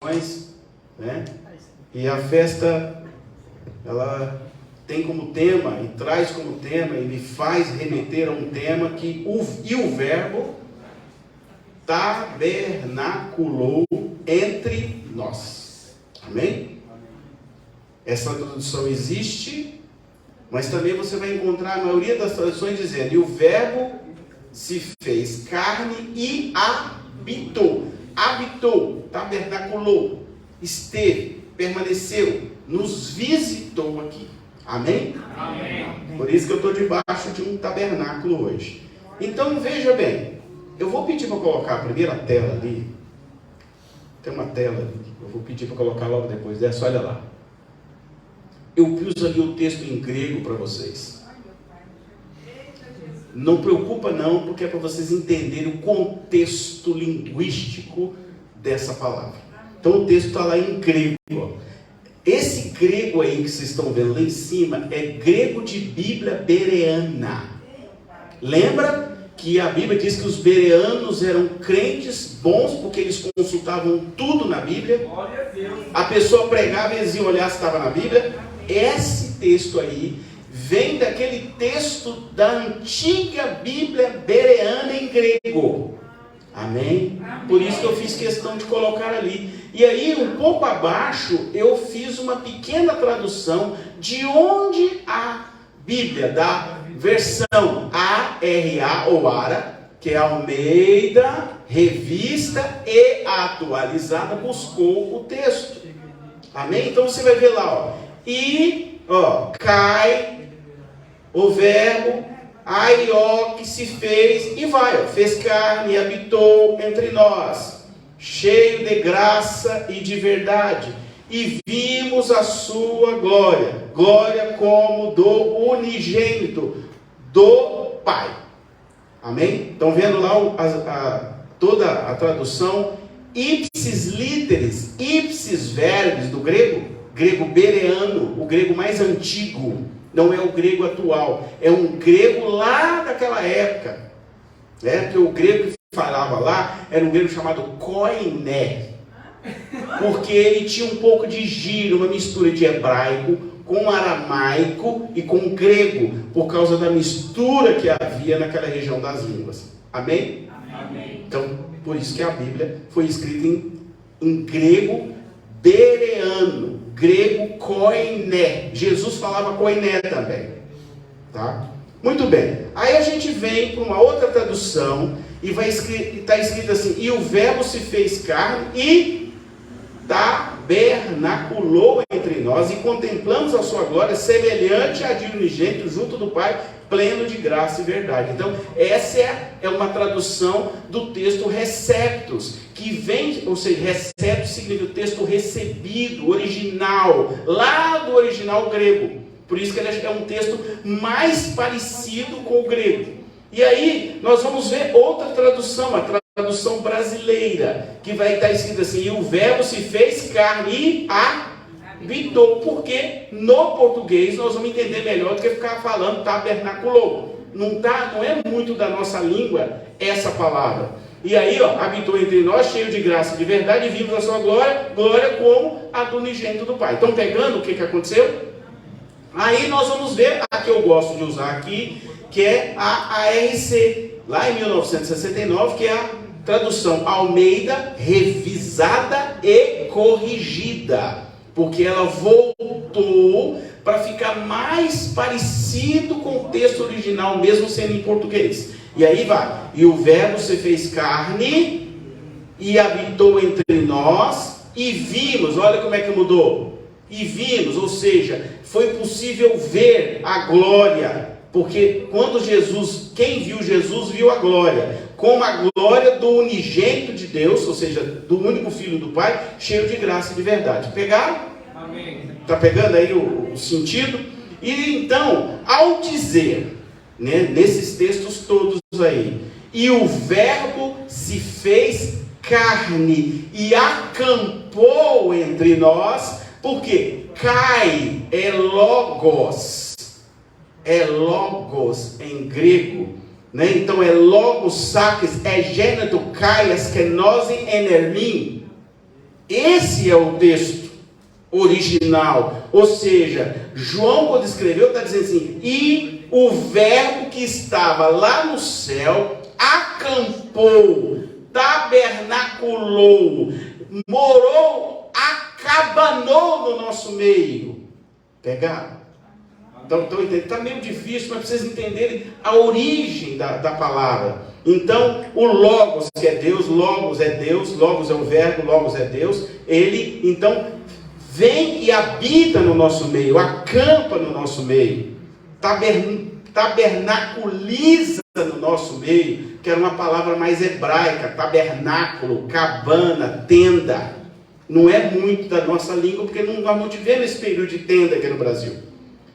né? E a festa, ela tem como tema, e traz como tema, e me faz remeter a um tema que o verbo tabernaculou entre nós. Amém? Essa tradução existe, mas também você vai encontrar a maioria das traduções dizendo: e o verbo se fez carne e habitou. Habitou, tabernaculou, esteve, permaneceu, nos visitou aqui. Amém? Amém. Por isso que eu estou debaixo de um tabernáculo hoje. Então veja bem, eu vou pedir para colocar a primeira tela ali. Tem uma tela ali, eu vou pedir para colocar logo depois dessa, olha lá. Eu pus ali o texto em grego para vocês. Não preocupa não, porque é para vocês entenderem o contexto linguístico dessa palavra. Então o texto está lá em grego. Ó. Esse grego aí que vocês estão vendo lá em cima é grego de Bíblia bereana. Lembra que a Bíblia diz que os bereanos eram crentes bons porque eles consultavam tudo na Bíblia? A pessoa pregava e eles iam olhar se estava na Bíblia. Esse texto aí vem daquele texto da antiga Bíblia bereana em grego. Amém? Por isso que eu fiz questão de colocar ali. E aí, um pouco abaixo, eu fiz uma pequena tradução de onde a Bíblia, da versão ARA ou ARA, que é Almeida, Revista e Atualizada, buscou o texto. Amém? Então você vai ver lá, ó. E, ó, cai o verbo, aió, que se fez, e vai, ó, fez carne e habitou entre nós, cheio de graça e de verdade, e vimos a sua glória, glória como do unigênito do Pai. Amém? Estão vendo lá toda a tradução, ipsis literis, ipsis verbis do grego bereano, o grego mais antigo. Não é o grego atual, é um grego lá daquela época, né? Porque o grego que falava lá era um grego chamado koiné, porque ele tinha um pouco de giro, uma mistura de hebraico com aramaico e com grego, por causa da mistura que havia naquela região das línguas. Amém? Amém. Então, por isso que a Bíblia foi escrita em grego bereano, grego koiné. Jesus falava koiné também, tá? Muito bem. Aí a gente vem para uma outra tradução e está escrito assim: e o verbo se fez carne e tabernaculou entre nós, e contemplamos a sua glória semelhante à de unigênito junto do Pai, pleno de graça e verdade. Então essa é uma tradução do texto receptus, que vem, ou seja, receptus significa o texto recebido, original, lá do original grego. Por isso que ele é um texto mais parecido com o grego. E aí nós vamos ver outra tradução, a tradução brasileira, que vai estar escrito assim: e o verbo se fez carne e habitou. Porque no português nós vamos entender melhor do que ficar falando tabernaculou. Não é muito da nossa língua essa palavra. E aí, ó, habitou entre nós, cheio de graça e de verdade, e vimos a sua glória, glória como a do unigênito do Pai. Estão pegando o que aconteceu? Aí nós vamos ver a que eu gosto de usar aqui, que é a ARC, lá em 1969, que é a tradução Almeida, revisada e corrigida, porque ela voltou para ficar mais parecido com o texto original, mesmo sendo em português. E aí vai: e o verbo se fez carne e habitou entre nós, e vimos, olha como é que mudou, e vimos, ou seja, foi possível ver a glória, porque quando quem viu Jesus viu a glória, como a glória do unigênito de Deus, ou seja, do único Filho do Pai, cheio de graça e de verdade. Pegaram? Amém. Está pegando aí o sentido? E então, ao dizer, né, nesses textos todos aí, e o verbo se fez carne e acampou entre nós, porque kai é logos em grego, né? Então é logos sakes, é gêneto kai askenose enermin, Esse é o texto original. Ou seja, João, quando escreveu, está dizendo assim: e o verbo que estava lá no céu acampou, tabernaculou, morou, acabanou no nosso meio. Pegaram? Então, está meio difícil, mas para vocês entenderem a origem da palavra. Então, o Logos, que é Deus, Logos é Deus, Logos é o verbo, Logos é Deus. Ele, então, vem e habita no nosso meio, acampa no nosso meio, tabernaculiza no nosso meio, que era uma palavra mais hebraica, tabernáculo, cabana, tenda. Não é muito da nossa língua, porque nós não tivemos esse período de tenda aqui no Brasil.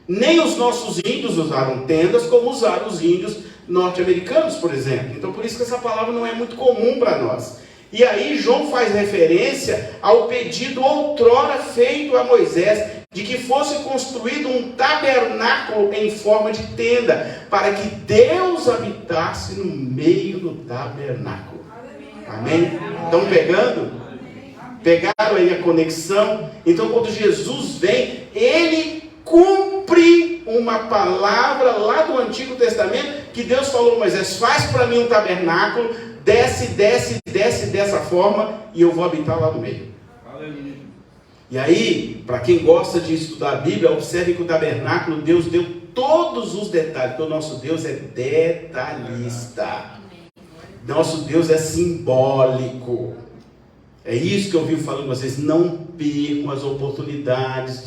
Nem os nossos índios usaram tendas, como usaram os índios norte-americanos, por exemplo. Então, por isso que essa palavra não é muito comum para nós. E aí, João faz referência ao pedido outrora feito a Moisés, de que fosse construído um tabernáculo em forma de tenda, para que Deus habitasse no meio do tabernáculo. Amém? Estão pegando? Pegaram aí a conexão? Então, quando Jesus vem, ele cumpre uma palavra lá do Antigo Testamento, que Deus falou a Moisés: faz para mim um tabernáculo, desce dessa forma, e eu vou habitar lá no meio. Aleluia. E aí, para quem gosta de estudar a Bíblia, observe que o tabernáculo, Deus deu todos os detalhes, porque o nosso Deus é detalhista. Nosso Deus é simbólico. É isso que eu vivo falando com vocês: não percam as oportunidades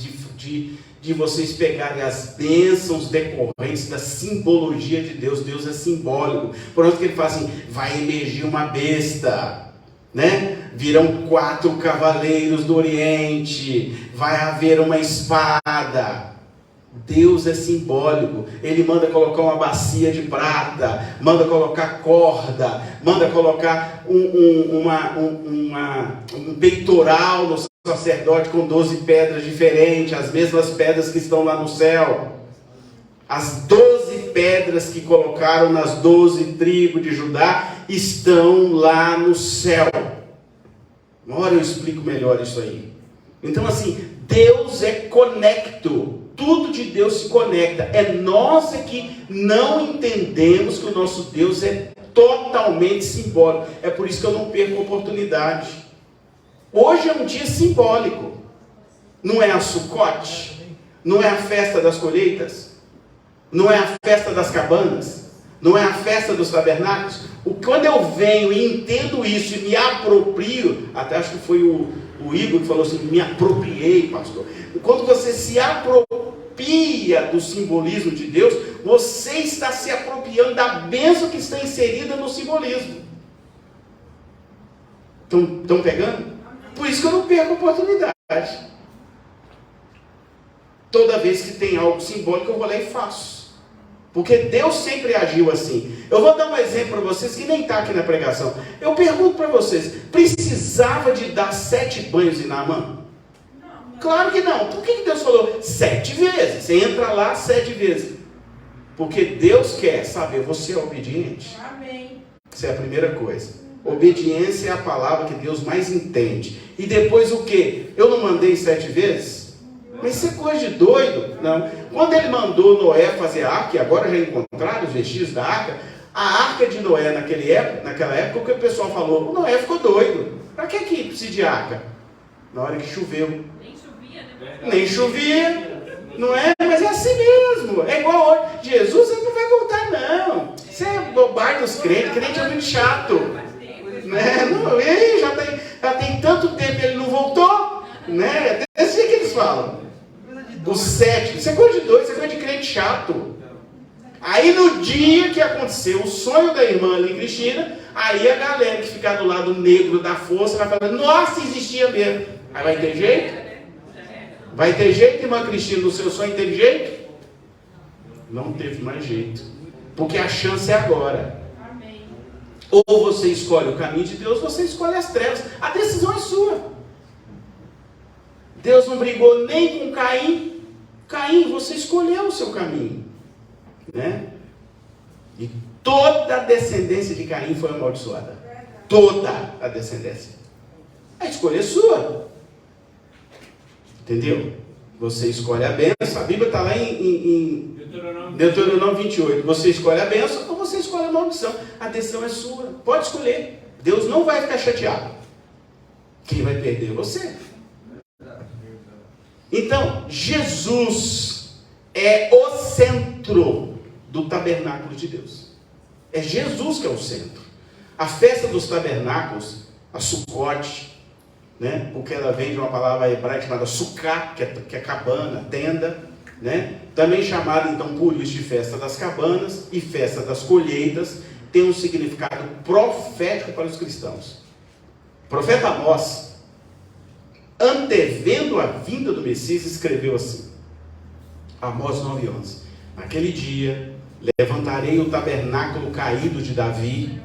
de vocês pegarem as bênçãos decorrentes da simbologia de Deus. Deus é simbólico. Por onde que ele fala assim: vai emergir uma besta, né? Virão 4 cavaleiros do Oriente, vai haver uma espada. Deus é simbólico. Ele manda colocar uma bacia de prata, manda colocar corda, manda colocar um peitoral no sacerdote com 12 pedras diferentes, as mesmas pedras que estão lá no céu. As 12 pedras que colocaram nas 12 tribos de Judá estão lá no céu. Uma hora eu explico melhor isso aí. Então, assim, Deus é conecto. Tudo de Deus se conecta. É nós que não entendemos que o nosso Deus é totalmente simbólico. É por isso que eu não perco a oportunidade. Hoje é um dia simbólico. Não é a Sucote? Não é a festa das colheitas? Não é a festa das cabanas? Não é a festa dos tabernáculos? Quando eu venho e entendo isso e me aproprio, até acho que foi o Igor que falou assim: me apropriei, pastor. Quando você se apropria do simbolismo de Deus, você está se apropriando da bênção que está inserida no simbolismo. Estão pegando? Por isso que eu não perco a oportunidade. Toda vez que tem algo simbólico, eu vou lá e faço. Porque Deus sempre agiu assim. Eu vou dar um exemplo para vocês que nem está aqui na pregação. Eu pergunto para vocês: precisava de dar 7 banhos em Naamã? Claro que não. Por que Deus falou 7 vezes? Você entra lá 7 vezes. Porque Deus quer saber, você é obediente? Amém. Isso é a primeira coisa. Obediência é a palavra que Deus mais entende. E depois o quê? Eu não mandei 7 vezes? Mas isso é coisa de doido. Não. Quando ele mandou Noé fazer a arca, e agora já encontraram os vestígios da arca, a arca de Noé naquela época, o que o pessoal falou? O Noé ficou doido. Para que precisa de arca? Na hora que choveu. Nem chovia, não é? Mas é assim mesmo. É igual hoje. Jesus, ele não vai voltar, não. Isso é bobagem dos crentes. Crente é muito chato, né? Não, ele já tem tanto tempo que ele não voltou, né? É desse jeito que eles falam. O 7, isso é coisa de doido, isso é coisa de crente chato. Aí no dia que aconteceu o sonho da irmã ali, Cristina, aí a galera que ficar do lado negro da força vai falar: nossa, existia mesmo. Aí vai ter jeito? Vai ter jeito, irmã Cristina, no seu sonho teve jeito? Não teve mais jeito. Porque a chance é agora. Amém. Ou você escolhe o caminho de Deus, ou você escolhe as trevas. A decisão é sua. Deus não brigou nem com Caim. Caim, você escolheu o seu caminho, né? E toda a descendência de Caim foi amaldiçoada. Toda a descendência. A escolha é sua. Entendeu? Você escolhe a bênção. A Bíblia está lá em Deuteronômio 28. Você escolhe a bênção ou você escolhe a maldição. A decisão é sua. Pode escolher. Deus não vai ficar chateado. Quem vai perder é você. Então, Jesus é o centro do tabernáculo de Deus. É Jesus que é o centro. A festa dos tabernáculos, a Sucote, né? Porque ela vem de uma palavra hebraica chamada Sukkah, que é cabana, tenda, né? Também chamada então por isso de festa das cabanas e festa das colheitas, tem um significado profético para os cristãos. O profeta Amós, antevendo a vinda do Messias, escreveu assim, Amós 9:11: naquele dia levantarei o tabernáculo caído de Davi,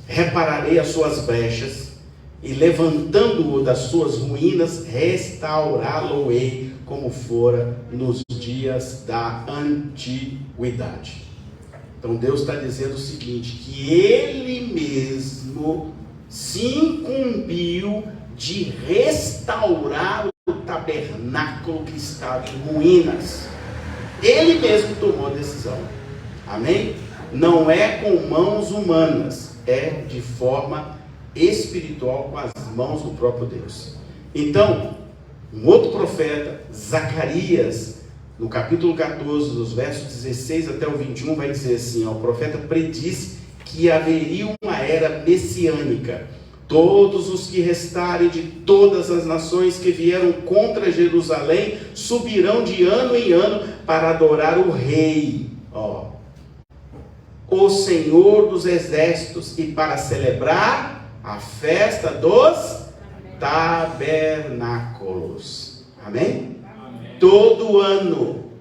repararei as suas brechas, e levantando-o das suas ruínas, restaurá-lo-ei como fora nos dias da antiguidade. Então Deus está dizendo o seguinte, que Ele mesmo se incumbiu de restaurar o tabernáculo que estava em ruínas. Ele mesmo tomou a decisão. Amém? Não é com mãos humanas, é de forma espiritual, com as mãos do próprio Deus. Então, um outro profeta, Zacarias, no capítulo 14, dos versos 16 até o 21, vai dizer assim, ó, o profeta predisse que haveria uma era messiânica. Todos os que restarem de todas as nações que vieram contra Jerusalém subirão de ano em ano para adorar o rei, ó, o Senhor dos exércitos, e para celebrar a festa dos tabernáculos. Amém? Amém? Todo ano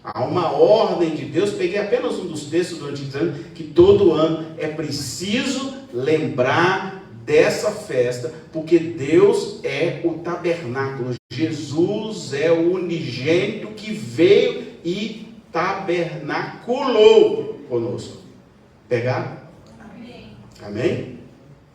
há uma ordem de Deus. Peguei apenas um dos textos do Antigo Testamento, que todo ano é preciso lembrar dessa festa, porque Deus é o tabernáculo. Jesus é o unigênito que veio e tabernaculou conosco. Pegaram? Amém? Amém?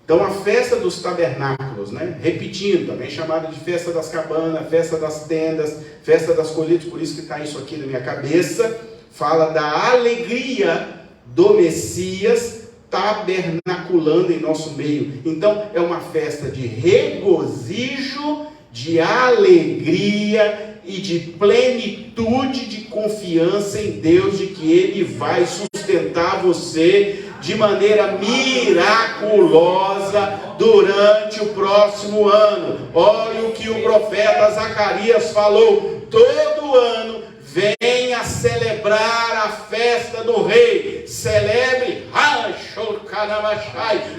Então a festa dos tabernáculos, né? Repetindo, também chamada de festa das cabanas, festa das tendas, festa das colheitas, por isso que está isso aqui na minha cabeça, fala da alegria do Messias tabernaculando em nosso meio. Então é uma festa de regozijo, de alegria e de plenitude de confiança em Deus, de que Ele vai sustentar você de maneira miraculosa durante o próximo ano. Olha o que o profeta Zacarias falou: todo ano venha celebrar a festa do rei, celebre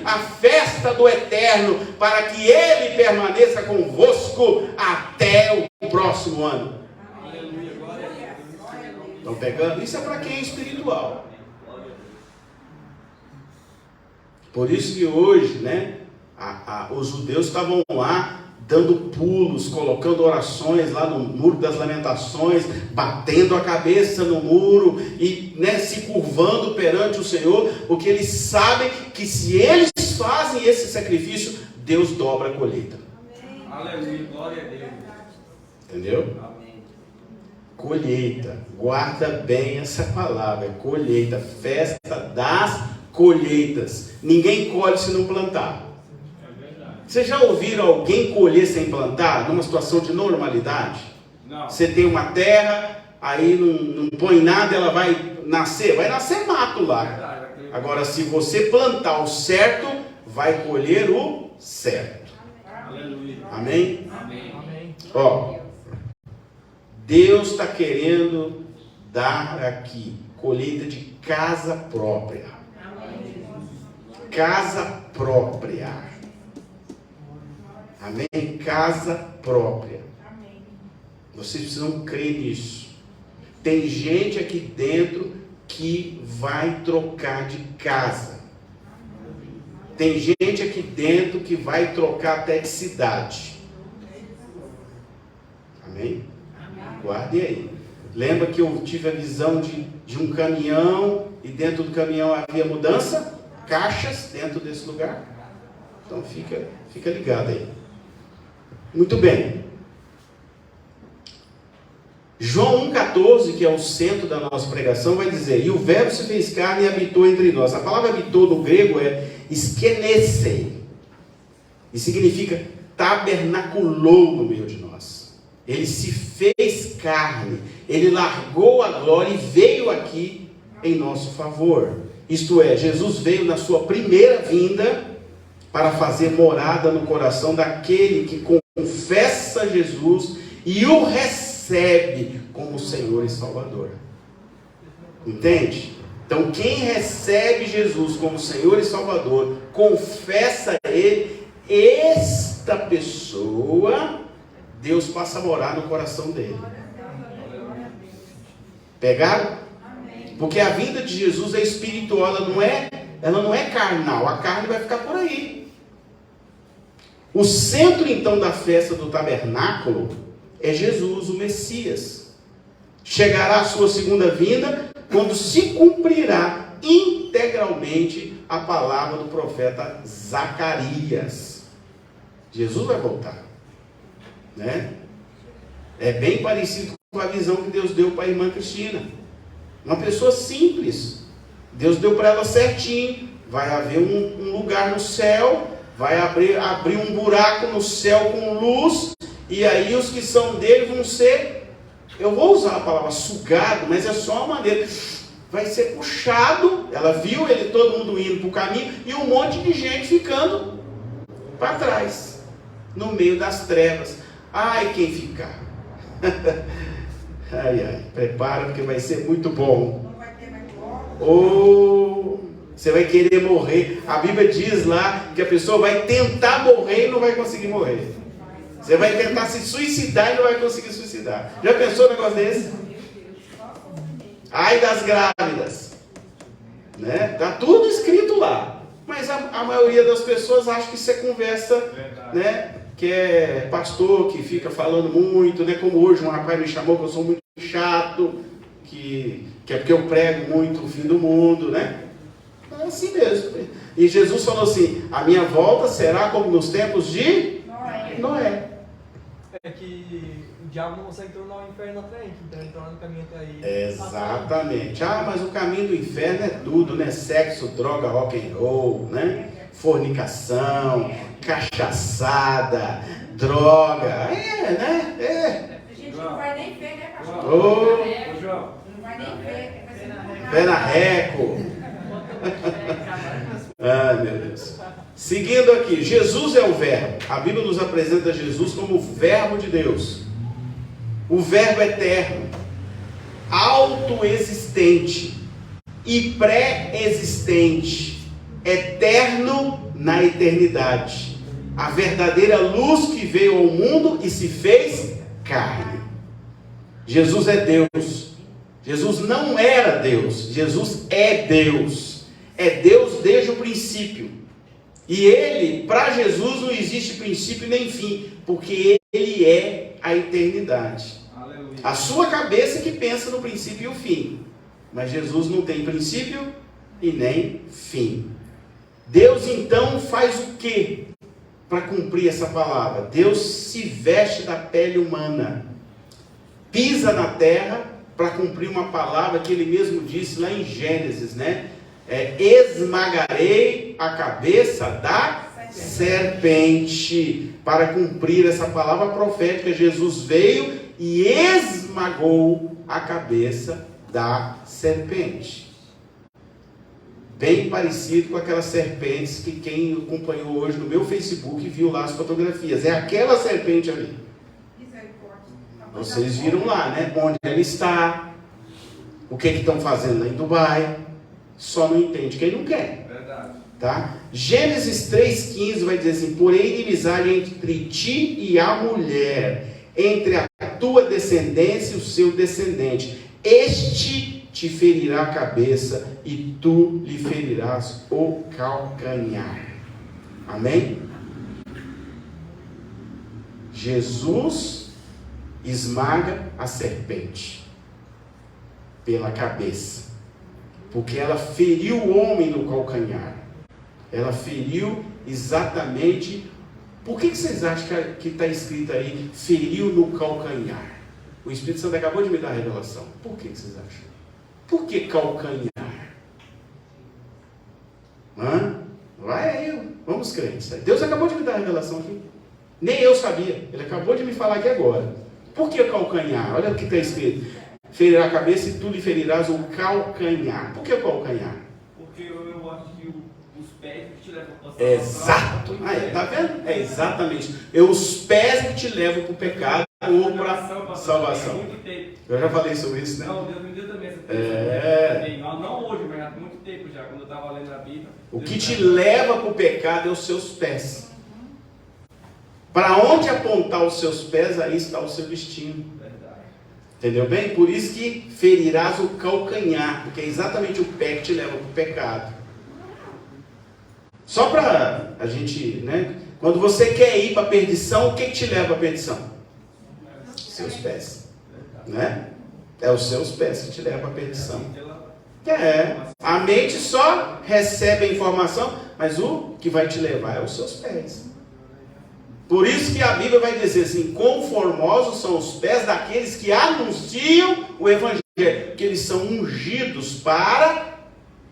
a festa do eterno, para que ele permaneça convosco até o próximo ano. Estão pegando? Isso é para quem é espiritual. Por isso que hoje, né, os judeus estavam lá dando pulos, colocando orações lá no muro das lamentações, batendo a cabeça no muro e, né, se curvando perante o Senhor, porque eles sabem que se eles fazem esse sacrifício, Deus dobra a colheita. Amém. Aleluia, glória a Deus. Entendeu? Amém. Colheita, guarda bem essa palavra, colheita, festa das colheitas. Ninguém colhe se não plantar. Vocês já ouviram alguém colher sem plantar, numa situação de normalidade? Não. Você tem uma terra, aí não põe nada, ela vai nascer mato lá. Agora, se você plantar o certo, vai colher o certo. Aleluia. Amém? Amém. Ó, Deus está querendo dar aqui colheita de casa própria. Casa própria. Amém? Casa própria. Amém. Vocês precisam crer nisso. Tem gente aqui dentro que vai trocar de casa. Tem gente aqui dentro que vai trocar até de cidade. Amém? Guardem aí. Lembra que eu tive a visão de um caminhão e dentro do caminhão havia mudança? Caixas dentro desse lugar. Então fica ligado aí. Muito bem. João 1,14, que é o centro da nossa pregação, vai dizer: e o verbo se fez carne e habitou entre nós. A palavra habitou no grego é skenesei, e significa tabernaculou no meio de nós. Ele se fez carne, ele largou a glória e veio aqui em nosso favor. Isto é, Jesus veio na sua primeira vinda para fazer morada no coração daquele que confessa Jesus e o recebe como Senhor e Salvador. Entende? Então, quem recebe Jesus como Senhor e Salvador, confessa Ele, esta pessoa, Deus passa a morar no coração dele. Pegaram? Porque a vinda de Jesus é espiritual, ela não é carnal. A carne vai ficar por aí. O centro, então, da festa do tabernáculo é Jesus, o Messias. Chegará a sua segunda vinda quando se cumprirá integralmente a palavra do profeta Zacarias. Jesus vai voltar, né? É bem parecido com a visão que Deus deu para a irmã Cristina. Uma pessoa simples. Deus deu para ela certinho. Vai haver um lugar no céu, vai abrir um buraco no céu com luz, e aí os que são dele vão ser, eu vou usar a palavra sugado, mas é só uma maneira, vai ser puxado. Ela viu ele, todo mundo indo para o caminho, e um monte de gente ficando para trás, no meio das trevas. Ai, quem ficar? Ai, prepara, porque vai ser muito bom. Ou você vai querer morrer. A Bíblia diz lá que a pessoa vai tentar morrer e não vai conseguir morrer. Você vai tentar se suicidar e não vai conseguir suicidar. Já pensou um negócio desse? Ai das grávidas, né? Tá tudo escrito lá. Mas a maioria das pessoas acha que isso é conversa, né? Que é pastor que fica falando muito, né? Como hoje um rapaz me chamou que eu sou muito chato, que é porque eu prego muito o fim do mundo, né? É assim mesmo. E Jesus falou assim: a minha volta será como nos tempos de Noé. É que o diabo não consegue tornar o inferno na frente, então ele torna o caminho até aí. Exatamente. Mas o caminho do inferno é tudo, né? Sexo, droga, rock and roll, né? Fornicação, cachaçada, droga. Né? A gente não vai nem ver, né, pastor? João. Não vai nem ver. Pé na reco. Ai, meu Deus. Seguindo aqui, Jesus é o verbo. A Bíblia nos apresenta Jesus como o verbo de Deus. O verbo eterno, autoexistente e pré-existente, eterno na eternidade. A verdadeira luz que veio ao mundo e se fez carne. Jesus é Deus. Jesus não era Deus. Jesus é Deus. É Deus desde o princípio. E ele, para Jesus, não existe princípio nem fim, porque ele é a eternidade. Aleluia. A sua cabeça que pensa no princípio e o fim. Mas Jesus não tem princípio e nem fim. Deus então faz o que para cumprir essa palavra? Deus se veste da pele humana, pisa na terra para cumprir uma palavra que ele mesmo disse lá em Gênesis, né? Esmagarei a cabeça da serpente. Para cumprir essa palavra profética, Jesus veio e esmagou a cabeça da serpente. Bem parecido com aquelas serpentes que quem acompanhou hoje no meu Facebook viu lá as fotografias. É aquela serpente ali. Vocês viram lá, né? Onde ela está, o que estão fazendo lá em Dubai. Só não entende quem não quer. Verdade. Tá? Gênesis 3,15 vai dizer assim: porém inimizade entre ti e a mulher, entre a tua descendência e o seu descendente. Este te ferirá a cabeça e tu lhe ferirás o calcanhar. Amém? Jesus esmaga a serpente pela cabeça, porque ela feriu o homem no calcanhar. Ela feriu exatamente por que vocês acham que está escrito aí, feriu no calcanhar? O Espírito Santo acabou de me dar a revelação. Por que vocês acham? Por que calcanhar? Vai aí, vamos crentes. Deus acabou de me dar a revelação aqui. Nem eu sabia. Ele acabou de me falar aqui agora. Por que calcanhar? Olha o que está escrito. Ferirá a cabeça e tu lhe ferirás o calcanhar. Por que calcanhar? Porque eu acho que os pés que te levam para o Exato. Tá vendo? É exatamente. Os pés que te levam para o pecado ou para a salvação. Eu já falei sobre isso, né? Não, Deus me deu também essa experiência. Não hoje, mas há muito tempo já, quando eu estava lendo a Bíblia. O que te leva para o pecado é os seus pés. Para onde apontar os seus pés, aí está o seu destino. Verdade. Entendeu bem? Por isso que ferirás o calcanhar, porque é exatamente o pé que te leva para o pecado. Só para a gente, né? Quando você quer ir para a perdição, o que te leva à perdição? Seus pés. Né? É os seus pés que te levam à perdição. A mente só recebe a informação, mas o que vai te levar é os seus pés. Por isso que a Bíblia vai dizer assim, quão formosos são os pés daqueles que anunciam o Evangelho, porque eles são ungidos para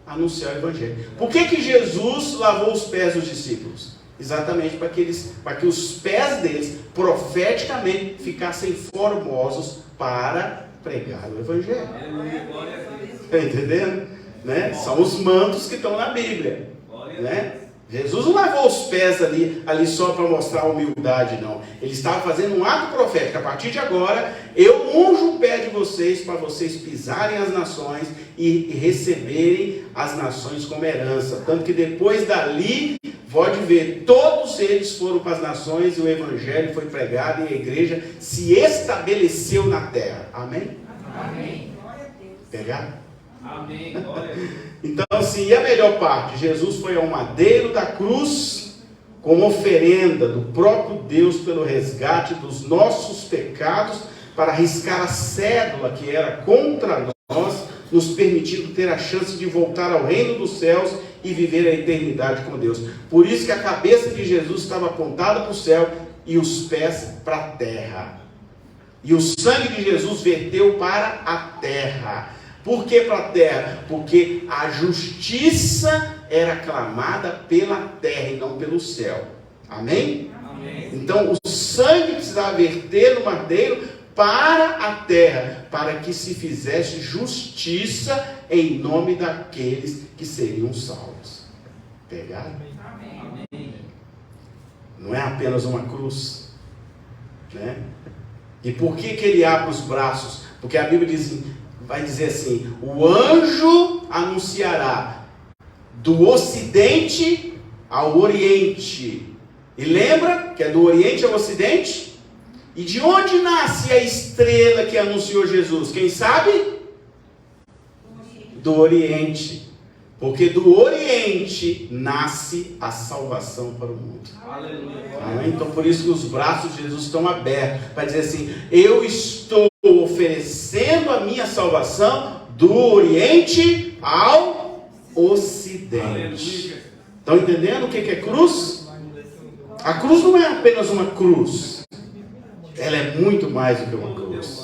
anunciar o Evangelho. Por que Jesus lavou os pés dos discípulos? Exatamente para que os pés deles, profeticamente, ficassem formosos para pregar o Evangelho. Está entendendo? Né? São os mantos que estão na Bíblia. Né? Jesus não lavou os pés ali só para mostrar a humildade, não. Ele estava fazendo um ato profético. A partir de agora, eu unjo o pé de vocês para vocês pisarem as nações e receberem as nações como herança. Tanto que depois dali, pode ver, todos eles foram para as nações e o Evangelho foi pregado e a igreja se estabeleceu na terra. Amém? Amém. Pegar? Amém. Glória a Deus. Então, assim, e a melhor parte? Jesus foi ao madeiro da cruz como oferenda do próprio Deus pelo resgate dos nossos pecados, para riscar a cédula que era contra nós, nos permitindo ter a chance de voltar ao reino dos céus e viver a eternidade com Deus. Por isso que a cabeça de Jesus estava apontada para o céu e os pés para a terra. E o sangue de Jesus verteu para a terra. Por que para a terra? Porque a justiça era clamada pela terra e não pelo céu. Amém? Amém. Então o sangue precisava verter no madeiro para a terra, para que se fizesse justiça em nome daqueles que seriam salvos. Pegaram? Amém. Não é apenas uma cruz, né? E por que ele abre os braços? Porque a Bíblia vai dizer assim, o anjo anunciará do ocidente ao oriente. E lembra que é do oriente ao ocidente? E de onde nasce a estrela que anunciou Jesus? Quem sabe? Do oriente. Porque do oriente nasce a salvação para o mundo. Aleluia. Então por isso que os braços de Jesus estão abertos, para dizer assim, eu estou oferecendo a minha salvação do oriente ao ocidente. Estão entendendo o que é cruz? A cruz não é apenas uma cruz, ela é muito mais do que uma cruz.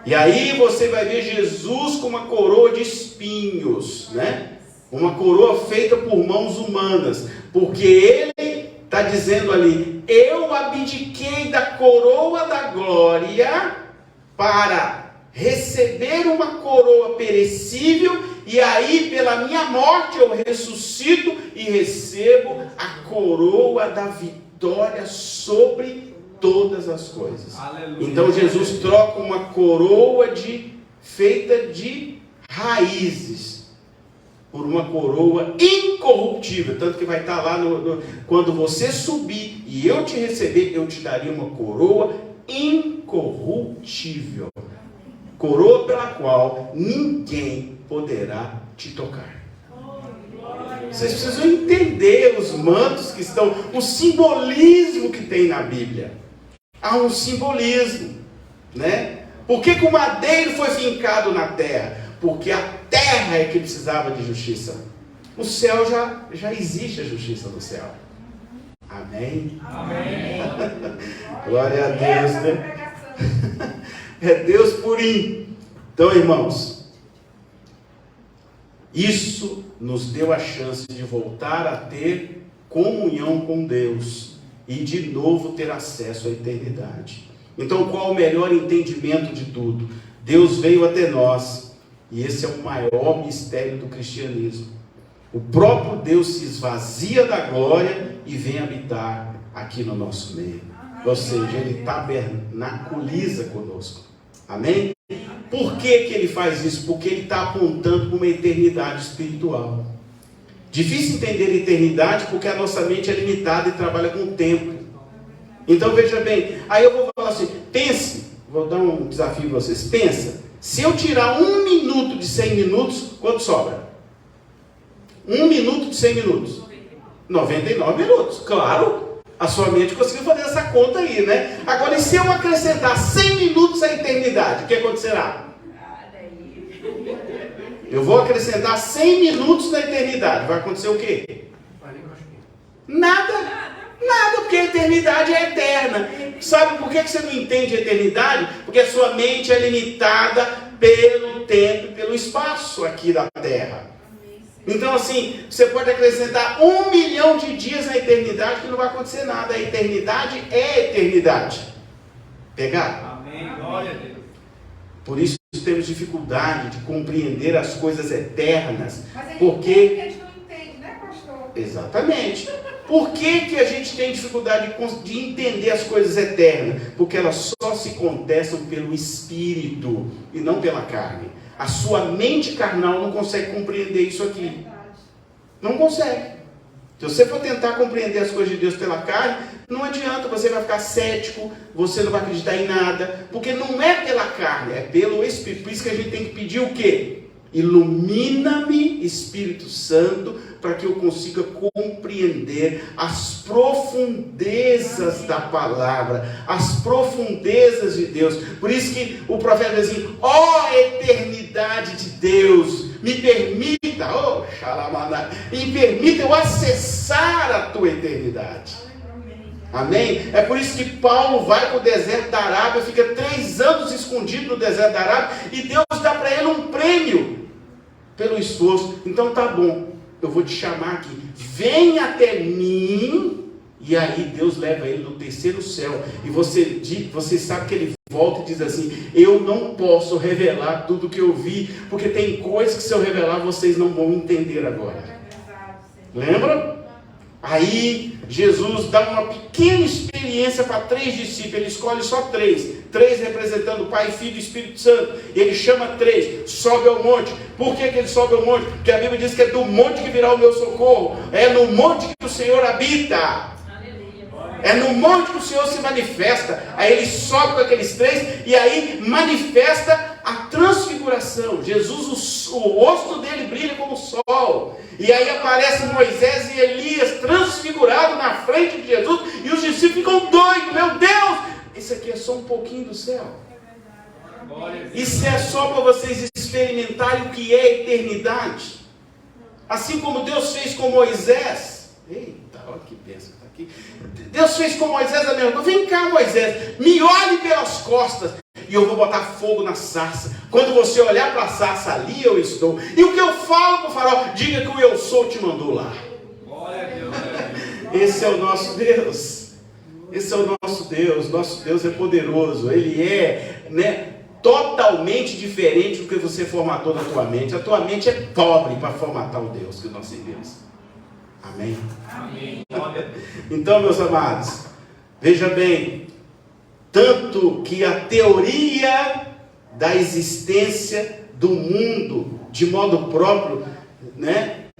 E aí você vai ver Jesus com uma coroa de espinhos, né? Uma coroa feita por mãos humanas, porque ele está dizendo ali, eu abdiquei da coroa da glória para receber uma coroa perecível, e aí pela minha morte eu ressuscito e recebo a coroa da vitória sobre todas as coisas. Aleluia. Então Jesus troca uma coroa feita de raízes por uma coroa incorruptível, tanto que vai estar lá quando você subir e eu te receber, eu te daria uma coroa incorruptível, coroa pela qual ninguém poderá te tocar. Vocês precisam entender os mantos que estão, o simbolismo que tem na Bíblia. Há um simbolismo, né? Por que o madeiro foi fincado na terra? Porque a terra é que precisava de justiça. O céu já existe a justiça do céu. Amém? Amém. Glória a Deus, né? É Deus purinho. Então, irmãos, isso nos deu a chance de voltar a ter comunhão com Deus e de novo ter acesso à eternidade. Então, qual o melhor entendimento de tudo? Deus veio até nós, e esse é o maior mistério do cristianismo. O próprio Deus se esvazia da glória e vem habitar aqui no nosso meio. Ou seja, Ele tabernaculiza conosco. Amém? Por que Ele faz isso? Porque Ele está apontando para uma eternidade espiritual. Difícil entender a eternidade porque a nossa mente é limitada e trabalha com o tempo. Então veja bem, aí eu vou falar assim, pense, vou dar um desafio para vocês, pensa, se eu tirar 1 minuto de 100 minutos, quanto sobra? 1 minuto de 100 minutos? 99 minutos, claro, a sua mente conseguiu fazer essa conta aí, né? Agora, e se eu acrescentar 100 minutos à eternidade, o que acontecerá? Eu vou acrescentar 100 minutos na eternidade, vai acontecer o quê? Nada. Nada, porque a eternidade é eterna. Sabe por que você não entende a eternidade? Porque a sua mente é limitada pelo tempo e pelo espaço aqui da Terra. Então assim, você pode acrescentar 1 milhão de dias na eternidade que não vai acontecer nada. A eternidade é eternidade. Pegar? Amém. Glória a Deus. Por isso temos dificuldade de compreender as coisas eternas. Mas a gente Porque... entende que a gente não entende, né, pastor? Exatamente. Por que a gente tem dificuldade de entender as coisas eternas? Porque elas só se contestam pelo Espírito e não pela carne. A sua mente carnal não consegue compreender isso aqui. Não consegue. Se você for tentar compreender as coisas de Deus pela carne, não adianta, você vai ficar cético, você não vai acreditar em nada, porque não é pela carne, é pelo Espírito. Por isso que a gente tem que pedir o quê? Ilumina-me, Espírito Santo, para que eu consiga compreender as profundezas da palavra, as profundezas de Deus. Por isso que o profeta diz assim, ó eternidade de Deus, me permita, me permita eu acessar a tua eternidade. Amém? É por isso que Paulo vai para o deserto da Arábia, fica 3 anos escondido no deserto da Arábia, e Deus dá para ele um prêmio pelo esforço. Então tá bom, eu vou te chamar aqui, vem até mim. E aí Deus leva ele no 3º céu, e você sabe que ele volta e diz assim, eu não posso revelar tudo que eu vi, porque tem coisas que se eu revelar vocês não vão entender agora. Lembra? Aí Jesus dá uma pequena experiência para 3 discípulos, ele escolhe só 3 representando o Pai, Filho e Espírito Santo, ele chama 3, sobe ao monte. Por que ele sobe ao monte? Porque a Bíblia diz que é do monte que virá o meu socorro, é no monte que o Senhor habita, é no monte que o Senhor se manifesta. Aí ele sobe com aqueles 3 e aí manifesta a transfiguração. Jesus, o rosto dele brilha como o sol. E aí aparece Moisés e Elias transfigurados na frente de Jesus. E os discípulos ficam doidos. Meu Deus, isso aqui é só um pouquinho do céu. Isso é só para vocês experimentarem o que é eternidade. Assim como Deus fez com Moisés. Eita, olha que bênção. Aqui. Deus fez com Moisés a mesma coisa. Vem cá, Moisés, me olhe pelas costas e eu vou botar fogo na sarça. Quando você olhar para a sarça, ali eu estou. E o que eu falo para o faraó, diga que o eu sou te mandou lá. Glória a Deus. Esse é o nosso Deus. Esse é o nosso Deus. Nosso Deus é poderoso. Ele é, totalmente diferente do que você formatou na tua mente. A tua mente é pobre para formatar o Deus que nós servimos. Amém? Amém. Então, meus amados, veja bem, tanto que a teoria da existência do mundo de modo próprio,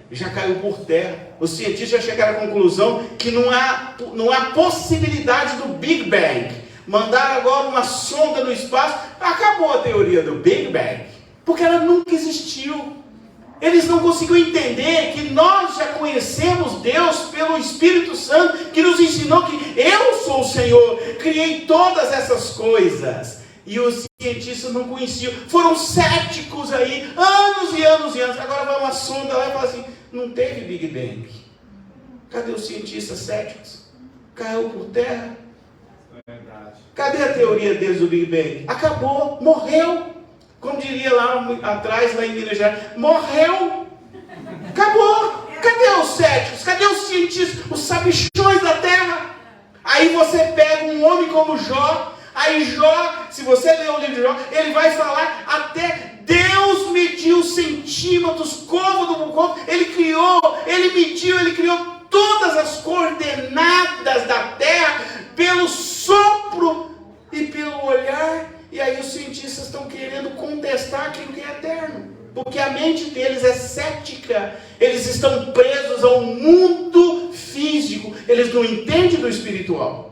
já caiu por terra. Os cientistas já chegaram à conclusão que não há possibilidade do Big Bang. Mandaram agora uma sonda no espaço, acabou a teoria do Big Bang, porque ela nunca existiu. Eles não conseguiram entender que nós já conhecemos Deus pelo Espírito Santo, que nos ensinou que eu sou o Senhor, criei todas essas coisas. E os cientistas não conheciam, foram céticos aí, anos e anos e anos. Agora vai uma sonda lá e fala assim, Não teve Big Bang. Cadê os cientistas céticos? Caiu por terra. Cadê a teoria deles do Big Bang? Acabou, morreu. Como diria lá atrás, lá em Minas Gerais, morreu. Acabou. Cadê os céticos? Cadê os cientistas? Os sabichões da terra? Aí você pega um homem como Jó. Aí Jó, se você ler o livro de Jó, ele vai falar até Deus mediu centímetros, côvado por côvado. Ele criou, ele mediu, ele criou todas as coordenadas da terra pelo sopro e pelo olhar. E aí os cientistas estão querendo contestar aquilo que é eterno, porque a mente deles é cética. Eles estão presos ao mundo físico, eles não entendem do espiritual.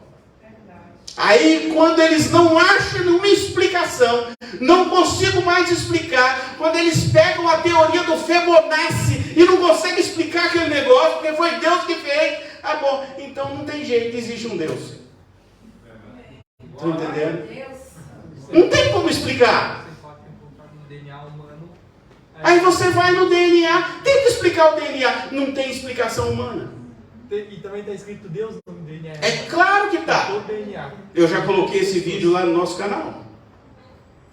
Aí quando eles não acham uma explicação, não consigo mais explicar, quando eles pegam a teoria do Fibonacci e não conseguem explicar aquele negócio, porque foi Deus que fez, ah bom, então não tem jeito, existe um Deus. Estão entendendo? Não tem como explicar. Aí você vai no DNA, tenta explicar o DNA, não tem explicação humana. E também está escrito Deus no DNA. É claro que está. DNA. Eu já coloquei esse vídeo lá no nosso canal.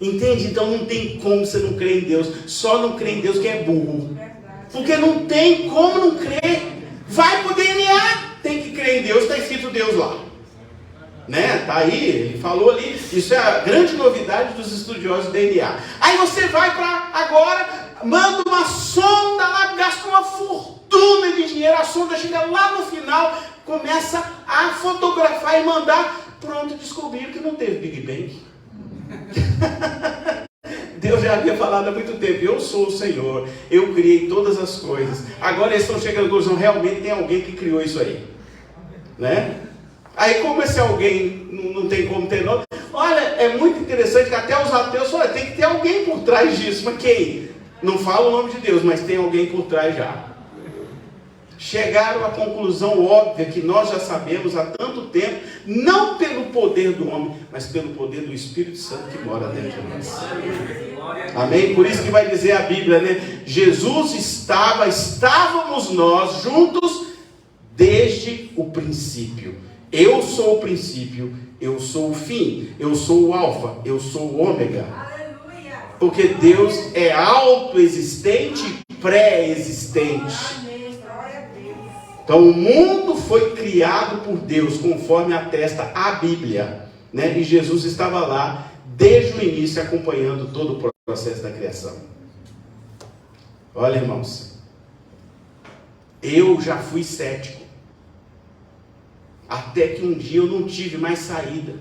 Entende? Então não tem como você não crer em Deus. Só não crer em Deus quem é burro. Porque não tem como não crer. Vai pro DNA. Tem que crer em Deus, está escrito Deus lá. Né? Tá aí, ele falou ali. Isso é a grande novidade dos estudiosos do DNA. Aí você vai para agora, manda uma sonda lá, gasta uma fortuna de dinheiro, a sonda chega lá no final, começa a fotografar e mandar, pronto, descobriram que não teve Big Bang. Deus já havia falado há muito tempo, eu sou o Senhor, eu criei todas as coisas. Agora eles estão chegando à conclusão, realmente tem alguém que criou isso aí. Né? Aí como esse alguém não tem como ter nome, olha, é muito interessante que até os ateus falam, tem que ter alguém por trás disso, mas quem? Não fala o nome de Deus, mas tem alguém por trás já. Chegaram à conclusão óbvia que nós já sabemos há tanto tempo, não pelo poder do homem, mas pelo poder do Espírito Santo que mora dentro de nós. Amém? Por isso que vai dizer a Bíblia, né? Jesus estávamos nós juntos desde o princípio. Eu sou o princípio, eu sou o fim, eu sou o alfa, eu sou o ômega. Porque Deus é autoexistente e pré-existente. Então o mundo foi criado por Deus, conforme atesta a Bíblia. Né? E Jesus estava lá, desde o início, acompanhando todo o processo da criação. Olha, irmãos, eu já fui cético. Até que um dia eu não tive mais saída.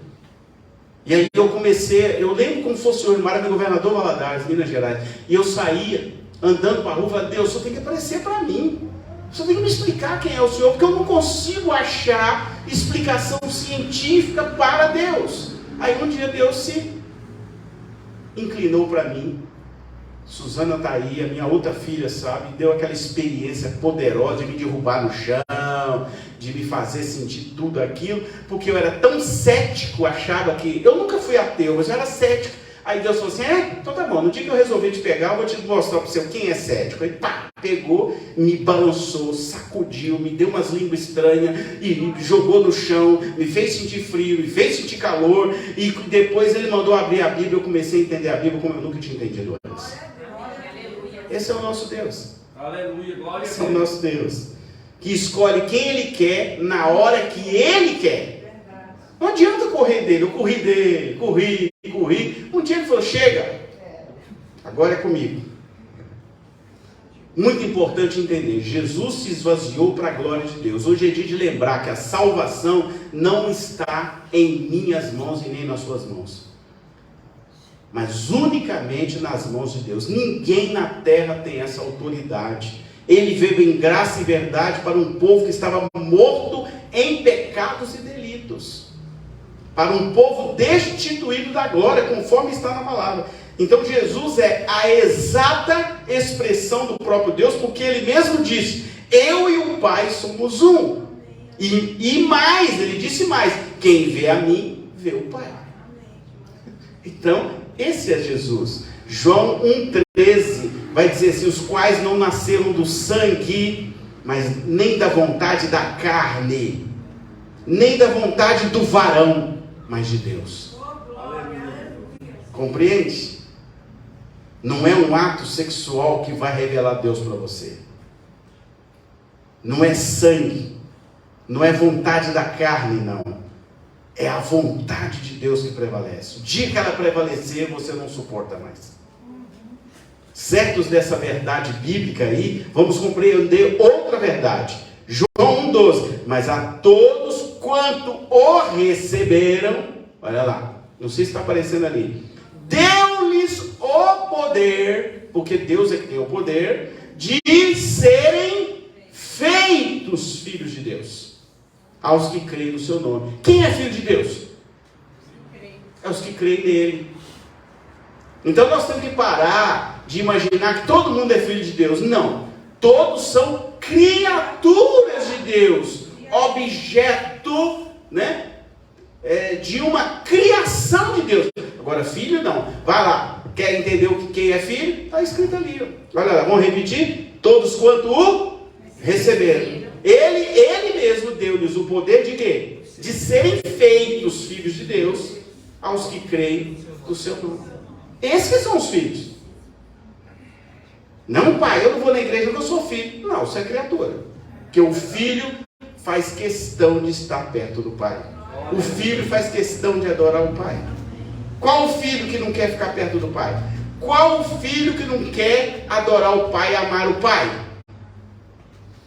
E aí eu lembro como fosse hoje, eu era governador Valadares, Minas Gerais. E eu saía, andando para a rua, e falava, Deus, o Senhor tem que aparecer para mim. O Senhor tem que me explicar quem é o Senhor, porque eu não consigo achar explicação científica para Deus. Aí um dia Deus se inclinou para mim. Suzana está aí, a minha outra filha, sabe? Deu aquela experiência poderosa de me derrubar no chão, de me fazer sentir tudo aquilo, porque eu era tão cético, achava que... Eu nunca fui ateu, mas eu era cético. Aí Deus falou assim, então tá bom, no dia que eu resolver te pegar, eu vou te mostrar para você quem é cético. Aí pá, pegou, me balançou, sacudiu, me deu umas línguas estranhas, e me jogou no chão, me fez sentir frio, me fez sentir calor, e depois ele mandou abrir a Bíblia, eu comecei a entender a Bíblia como eu nunca tinha entendido antes. Esse é o nosso Deus. Aleluia, glória a Deus. Esse é o nosso Deus. Que escolhe quem Ele quer, na hora que Ele quer. Não adianta correr dele. Eu corri dele, corri. Um dia Ele falou, chega. Agora é comigo. Muito importante entender. Jesus se esvaziou para a glória de Deus. Hoje é dia de lembrar que a salvação não está em minhas mãos e nem nas suas mãos, mas unicamente nas mãos de Deus. Ninguém na terra tem essa autoridade. Ele veio em graça e verdade para um povo que estava morto em pecados e delitos, para um povo destituído da glória, conforme está na palavra. Então Jesus é a exata expressão do próprio Deus, porque Ele mesmo disse, eu e o Pai somos um. E mais, Ele disse mais, quem vê a mim, vê o Pai. Então, esse é Jesus. João 1,13 vai dizer assim: os quais não nasceram do sangue, mas nem da vontade da carne, nem da vontade do varão, mas de Deus. Compreende? Não é um ato sexual que vai revelar Deus para você. Não é sangue, não é vontade da carne, não. É a vontade de Deus que prevalece. O dia que ela prevalecer, você não suporta mais. Certos dessa verdade bíblica aí, vamos compreender outra verdade. João 1,12. Mas a todos quanto o receberam, olha lá, não sei se está aparecendo ali, deu-lhes o poder, porque Deus é que tem o poder, de serem feitos filhos de Deus, aos que creem no seu nome. Quem é filho de Deus? É os que creem nele. Então nós temos que parar de imaginar que todo mundo é filho de Deus. Não, todos são criaturas de Deus, objeto, né, de uma criação de Deus. Agora filho não. Vai lá, quer entender o que quem é filho? Está escrito ali, ó. Olha lá, vamos repetir: todos quanto o receberam, ele mesmo deu-lhes o poder de quê? De serem feitos filhos de Deus, aos que creem no seu nome. Esses que são os filhos. Não, pai, eu não vou na igreja porque eu sou filho. Não, você é criatura. Porque o filho faz questão de estar perto do pai. O filho faz questão de adorar o pai. Qual o filho que não quer ficar perto do pai? Qual o filho que não quer adorar o pai e amar o pai?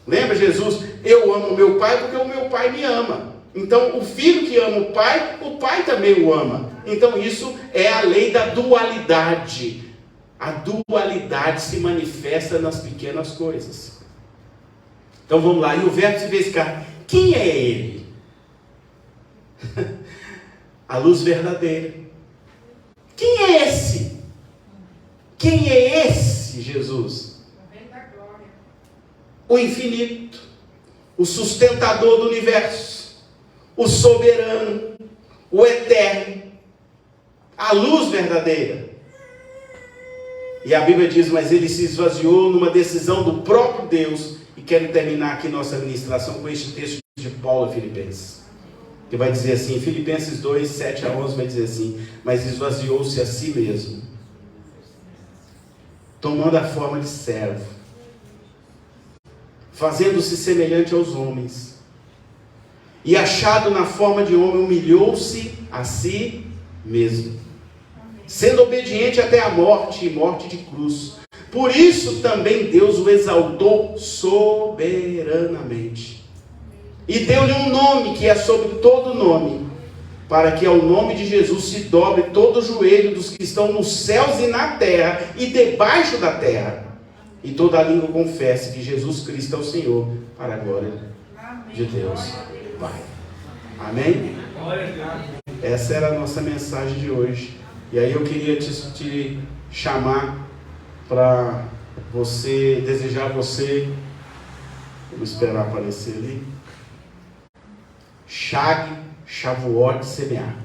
Lembra Jesus? Eu amo meu pai porque o meu pai me ama. Então o filho que ama o pai também o ama. Então isso é a lei da dualidade. A dualidade se manifesta nas pequenas coisas. Então vamos lá, e o verbo se verificar. Quem é ele? A luz verdadeira. Quem é esse? Quem é esse Jesus? O infinito, o sustentador do universo, o soberano, o eterno, a luz verdadeira. E a Bíblia diz: mas ele se esvaziou numa decisão do próprio Deus. E quero terminar aqui nossa ministração com este texto de Paulo a Filipenses, que vai dizer assim, Filipenses 2, 7 a 11, vai dizer assim: mas esvaziou-se a si mesmo, tomando a forma de servo, fazendo-se semelhante aos homens, e achado na forma de homem, humilhou-se a si mesmo, sendo obediente até a morte, e morte de cruz. Por isso também Deus o exaltou soberanamente, e deu-lhe um nome que é sobre todo nome, para que ao nome de Jesus se dobre todo o joelho dos que estão nos céus e na terra, e debaixo da terra, e toda a língua confesse que Jesus Cristo é o Senhor, para a glória de Deus Pai. Amém? Essa era a nossa mensagem de hoje. E aí eu queria te chamar para você, desejar a você, vamos esperar aparecer ali, Chag Shavuot semear.